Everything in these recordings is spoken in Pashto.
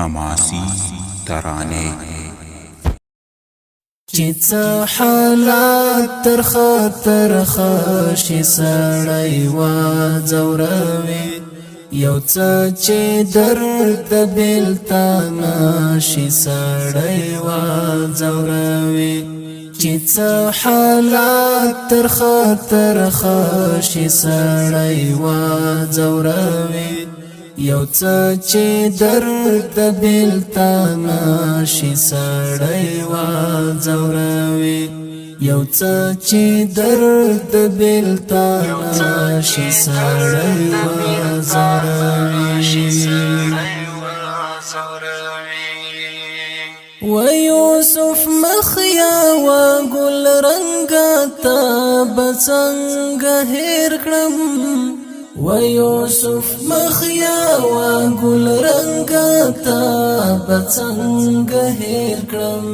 حماسی ترانه چې څه حالات تر خطر خشي سړی وا ځوروي یو څه چې درد بېلتان شي سړی وا ځوروي چې څه حالات تر خطر خشي سړی وا ځوروي یو څه چې درد بېلتان شي سړی وا ځوروي یو څه چې درد بېلتان شي سړی وا ځوروي و یوسف مخیا و ګل رنګا ته بڅنګه هېر کړم و یوسف مخیا و ګل رنګا ته بڅنګه هېر کړم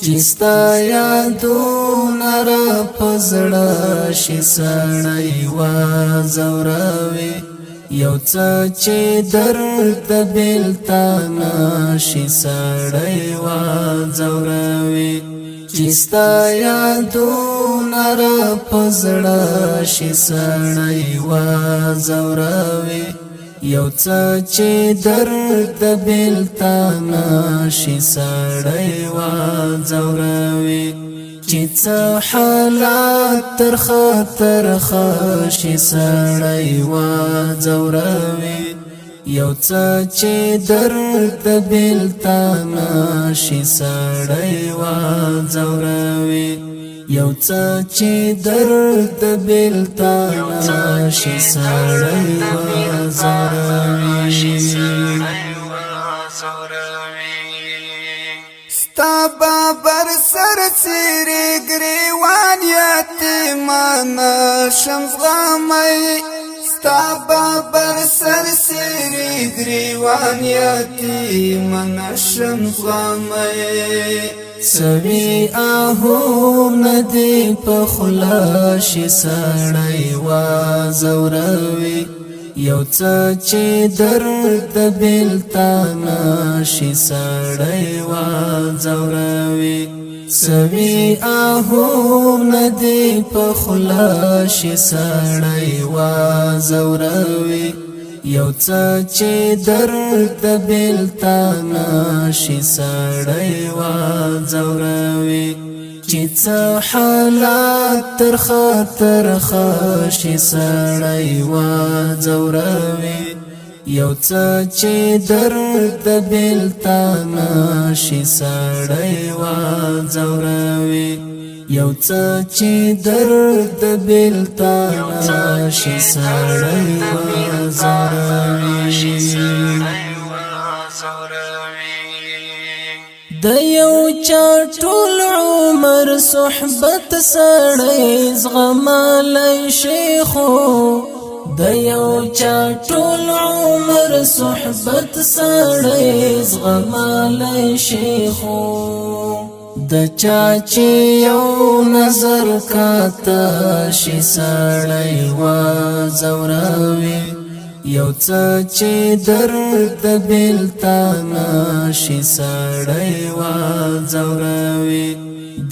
چې ستا یادونه را په زړه شي سړی وا ځوروي یو څه چې درد بېلتان شي سړی وا ځوروي چې ستا یادونه را په زړه شي سړی وا ځوروي یو څه چې درد بېلتان شي سړی وا ځوروي چې څه حالات تر خطر خشي سړی وا ځوروي یو څه چې درد بېلتان شي سړی وا ځوروي یو څه چې درد بېلتان شي سړی وا ځوروي ستا بابر سر سیری گریوان یتیمان شمس غامی ستا بابر سر سیری گریوان یتیمان شمس غامی سوي آهو ندی په خلا شي سړی وا ځوروي یو څه چې درد بېلتان شي سړی وا ځوروي سوي آهو ندی په خلا شي سړی وا ځوروي یو څه چې درد بېلتان شي سړی وا ځوروي چې څه حالات تر خطر خشي سړی وا ځوروي یو څه چې درد بېلتان شي سړی وا ځوروي یو څه چې درد بېلتان شي سړی وا ځوروي د یو چا ټول عمر صحبت سړی زغملی شیخو د یو چا ټول عمر صحبت سړی زغملی شیخو د چا چې یو نظر کاته شي سړی وا ځوروي یو څه چې درد بېلتان شي سړی وا ځوروي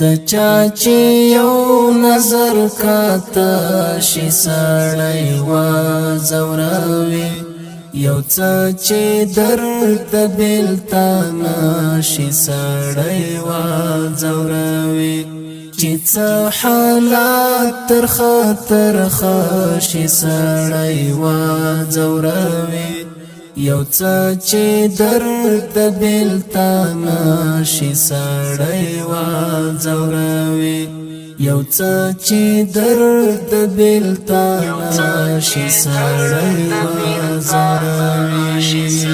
د چا چې یو نظر کاته شي سړی وا ځوروي یو څه چې درد بېلتان شي سړی وا ځوروي چې څه حالات تر خطر خشي سړی وا ځوروي یو څه چې درد بېلتان شي سړی وا ځوروي یو څه چې درد بېلتان شي سړی وا ځوروي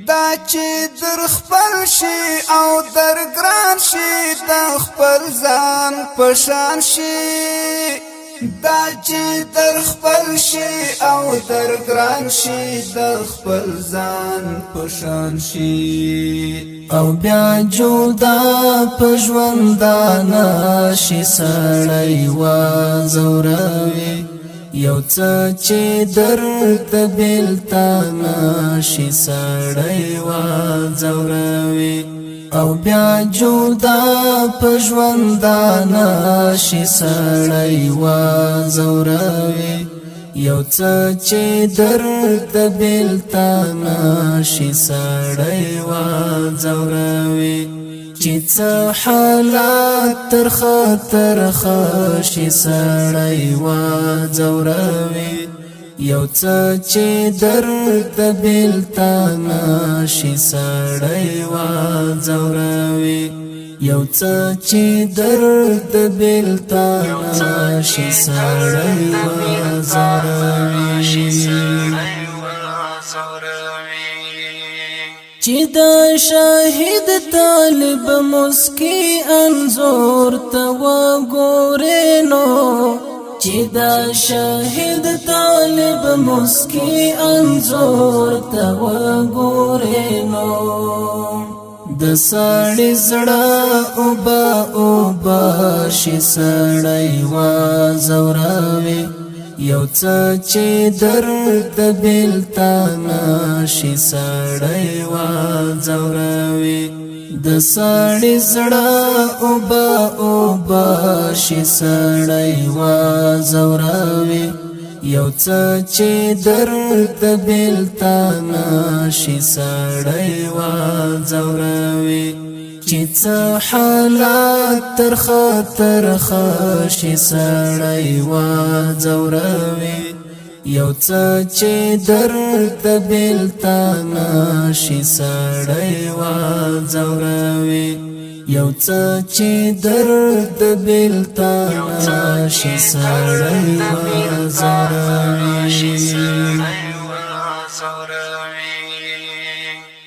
دا چې در خپل شي او در ګران شي د خپل ځان پشان شي دا چې در خپل شي او در ګران شي د خپل ځان پشان شي او بیا جدا په ژوندانه شي سړی وا ځوروي یو څه چې درد بېلتانه شي سړی وځوروي او بیا جدا په ژوندانه شي سړی وځوروي یو څه چې درد بېلتانه شي سړی وځوروي چې څه حالات ترخه شي سړی وځوروي یو څه چې درد بېلتانه شي سړی وځوروي یو څه چې درد بېلتانه شي سړی وځوروي چې د شاهد طالب مسکی انظور ته وګورې نو چې د شاهد طالب مسکی انظور ته وګورې نو د سړی زړه اوبه شي سړی وځوروي یو څه چې درد بېلتانه شي سړی وځوروي د سړی زړه اوبه شي سړی وځوروي یو څه چې درد بېلتانه شي سړی وځوروي چې څه حالات ترخه شي سړی وځوروي یو څه چې درد بېلتانه شي سړی وځوروي یو څه چې درد بېلتانه شي سړی وځوروي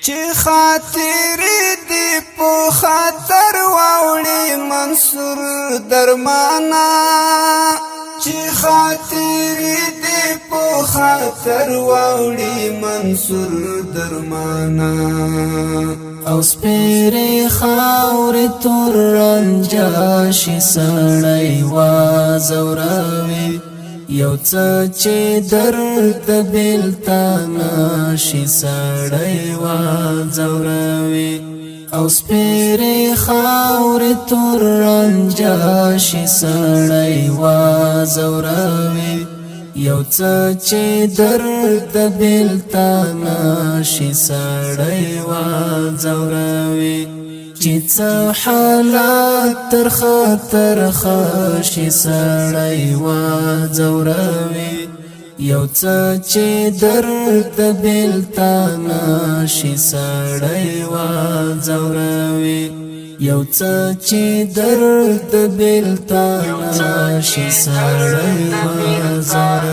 چې خاطرې دې په خاطر واوړي منصور درمانا چې خاطرې دې په خاطر واوړي منصور درمانا او سپېرې خاورې تور رنجه شي سړی وځوروي یو څه چې درد بېلتانه شي سړی وځوروي او سپېرې خاورې تور رنجه شي سړی وځوروي یو څه چې درد بېلتانه شي سړی وځوروي چې څه حالات ترخه شي سړی وځوروي یو څه چې درد بېلتانه شي سړی وځوروي یو څه چې درد بېلتانه شي سړی وځوروي